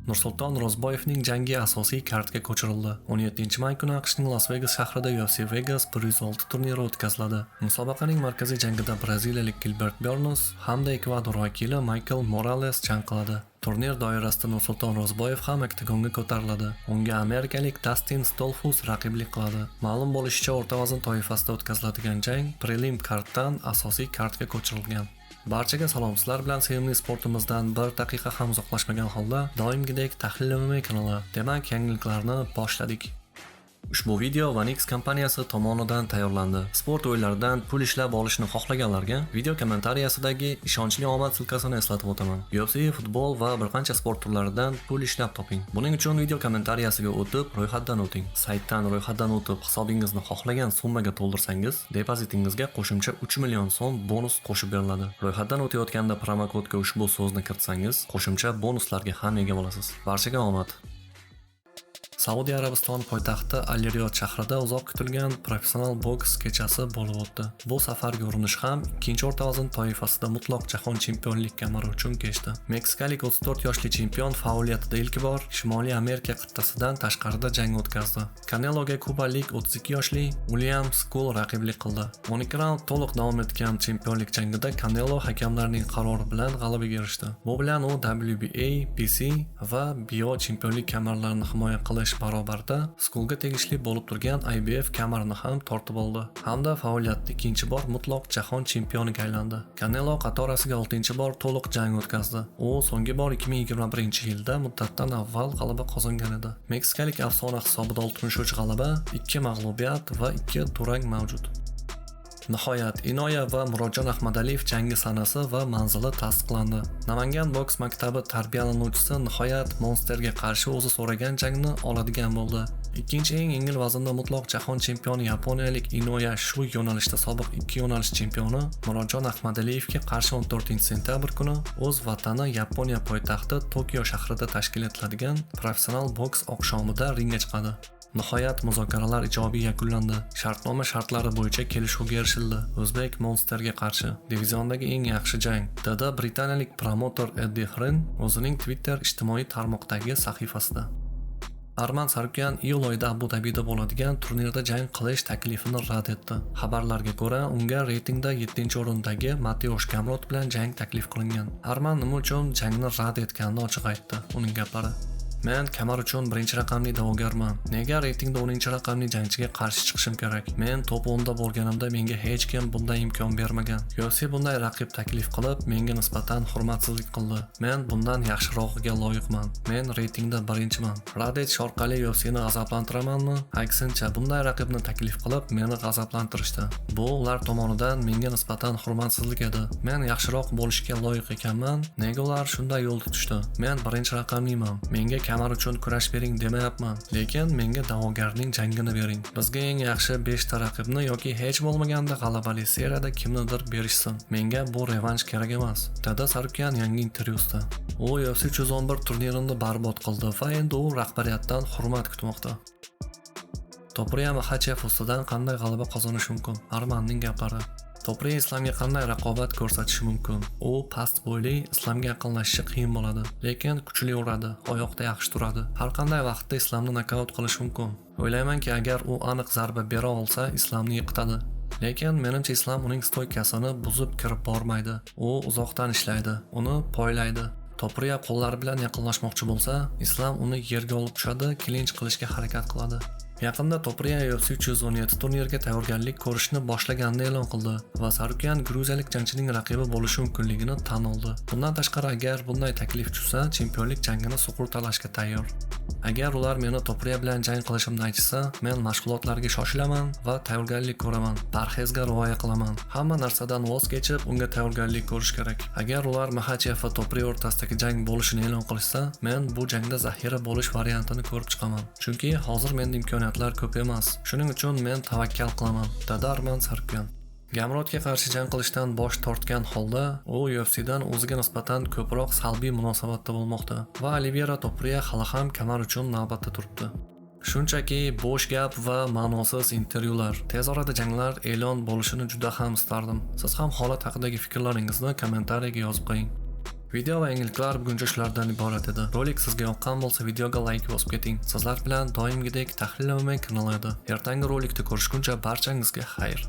Nursulton Ro'zboyevning jangi asosiy kartga ko'chirildi. 17-may kuni AQShning Las Vegas shahrida UFC Vegas 106 turniri o'tkaziladi. Musobaqaning markaziy jangida braziliyalik Gilbert Burns hamda Ekvador vakili Michael Morales jang qiladi. Turnir doirasida Nursulton Ro'zboyev ham oktagonga ko'tariladi. Unga amerikalik Dustin Stolfus raqiblik qiladi. Ma'lum bo'lishicha, o'rta vazn toifasida o'tkaziladigan jang prelim kartdan asosiy kartga ko'chirilgan. Barchaga salom, sizlar bilan sevimli sportimizdan bir daqiqa ham uzoqlashmagan holda doimgidek Tahlil MMA kanali. Demak, yangiliklarni boshladik. Ushbu video Vanix kompaniyasi tomonidan tayyorlandi. Sport o'yinlaridan pul ishlab olishni xohlaganlarga video kommentariyasidagi ishonchli omad silkasini eslatib o'taman. UFC, futbol va bir qancha sport turlaridan pul ishlab toping. Buning uchun video kommentariyasiga o'tib, ro'yxatdan o'ting. Saytdan ro'yxatdan o'tib, hisobingizni xohlagan summaga to'ldirsangiz, depozitingizga qo'shimcha 3 million so'm bonus qo'shib beriladi. Ro'yxatdan o'tayotganda promokodga ushbu so'zni kiritsangiz, qo'shimcha bonuslarga ham ega bo'lasiz. Barchaga omad. Saudiya Arabistoni poytaxti Al-Riyod shahrida uzoq kutilgan professional boks kechasi bo'lib o'tdi. Bu safargi urinish ham ikkinchi o'rta vazn toifasida mutlaq jahon chempionlik kamari uchun kechdi. Meksikalik 34 yoshli chempion faoliyatida ilk bor Shimoliy Amerika qit'asidan tashqarida jang o'tkazdi. Caneloga kubalik 32 yoshli William Skull raqiblik qildi. 12 raund to'liq davom etgan chempionlik jangida Canelo hakamlarning qarori bilan g'alabaga erishdi. Bu bilan u WBA, PC va BO chempionlik kamarlarini himoya qilish barobarda Skullga tegishli bo'lib turgan IBF kamarini ham tortib oldi hamda faoliyatda ikkinchi bor mutlaq jahon chempioniga aylandi. Canelo qatorasiga 6-bor to'liq jang o'tkazdi. U so'nggi bor 2021-yilda muddatdan avval g'alaba qozongan edi. Meksikalik afsona hisobida 63 g'alaba, 2 mag'lubiyat va 2 durang mavjud. Nihoyat Inoya va Murodjon Ahmadaliyev jangi sanasi va manzili tasdiqlandi. Namangan boks maktabi tarbiyalanuvchisi nihoyat Monsterga qarshi o'zi so'ragan jangni oladigan bo'ldi. Ikkinchi eng yengil vaznda mutlaq jahon chempioni yaponiyalik Inoya shu yo'nalishda sobiq 2 yo'nalish chempioni Murodjon Ahmadaliyevga qarshi 14-sentabr kuni o'z vatani Yaponiya poytaxti Tokio shahrida tashkil etiladigan professional boks oqshomida ringga chiqadi. Nihoyat muzokaralar ijobiy yakunlandi. Shartnoma shartlari bo'yicha kelishuvga erishildi. O'zbek Monsterga qarshi diviziondagi eng yaxshi jang, dedi britaniyalik promotor Eddie Hearn o'zining Twitter ijtimoiy tarmoqdagi sahifasida. Arman Sarkyan iyul oyida Abu Dabida bo'ladigan turnirda jang qilish taklifini rad etdi. Xabarlarga ko'ra, unga reytingda 7-o'rindagi Mateusz Gamrot bilan jang taklif qilingan. Arman nima uchun jangni rad etganini ochiq aytdi. Uning gaplari: Men kamar uchun 1-raqamli da'vogarman. Nega reytingda 10-raqamli jangchiga qarshi chiqishim kerak? Men top 10da bo'lganimda menga hech kim bunday imkon bermagan. UFC bunday raqib taklif qilib, menga nisbatan hurmatsizlik qildi. Men bundan yaxshirog'iga loyiqman. Men reytingda 1-man. Rad etish orqali UFCni g'azablantiramanmi? Aksincha, bunday raqibni taklif qilib, meni g'azablantirishdi. Bu ular tomonidan menga nisbatan hurmatsizlik edi. Men yaxshiroq bo'lishga loyiq ekanman. Nega ular shunday yo'l tutishdi? Men 1-raqamliman. Menga kamar uchun kurash bering demayapman, lekin menga da'vogarning jangini bering. Bizga eng yaxshi 5 ta raqibni yoki hech bo'lmaganda g'alabali seriyada kimnidir berishsin. Menga bu revansh kerak emas, dedi Sarkyan yangi intervyusida. U UFC 311 turnirini barbod qildi va endi u rahbariyatdan hurmat kutmoqda. To'priya Maxachev ustidan qanday g'alaba qozonish mumkin? Armanning gaplari. To'priya Islomga qanday raqobat ko'rsatishi mumkin? U past bo'yli, Islomga yaqinlashishi qiyin bo'ladi, lekin kuchli uradi, oyoqda yaxshi turadi. Har qanday vaqtda Islomni nokaut qilish mumkin. O'ylaymanki, agar u aniq zarba bera olsa, Islomni yiqitadi. Lekin menimcha Islom uning stoykasini buzib kirib bormaydi. U uzoqdan ishlaydi, uni poylaydi. To'priya qo'llari bilan yaqinlashmoqchi bo'lsa, Islom uni yerga olib tushadi, klinch qilishga harakat qiladi. Yaqinda To'priya UFC 317 turniriga tayyorgarlik ko'rishni boshlaganini e'lon qildi va Sarkyan gruziyalik jangchining raqibi bo'lishi mumkinligini tan oldi. Bundan tashqari, agar bunday taklif tushsa, chempionlik jangini sug'urtalashga tayyor. Agar ular meni To'priya bilan jang qilishimni aytsa, men mashg'ulotlarga shoshilaman va tayyorgarlik ko'raman. Parhezga rioya qilaman. Hamma narsadan voz kechib, unga tayyorgarlik ko'rish kerak. Agar ular Maxachev va To'priya o'rtasidagi jang bo'lishini e'lon qilishsa, men bu jangda zaxira bo'lish variantini ko'rib chiqaman. Chunki hozir menda imkoniyatlar ko'p emas. Shuning uchun men tavakkal qilaman, dedi Arman Sarkyan. Gamrotga qarshi jang qilishdan bosh tortgan holda, u UFCdan o'ziga nisbatan ko'proq salbiy munosabatda bo'lmoqda va Oliveira To'priya hali ham kamar uchun navbatda turibdi. Shunchaki bo'sh gap va ma'nosiz intervyular. Tez orada janglar e'lon bo'lishini juda ham istardim. Siz ham holat haqidagi fikrlaringizni kommentariyaga yozib qo'ying. Video va yangiliklar buguncha shulardan iborat edi. Rolik sizga yoqqan bo'lsa videoga like bosib keting. Sizlar bilan doimgidek tahlillanmay kanal edi. Ertangi rolikda ko'rishguncha barchangizga xayr.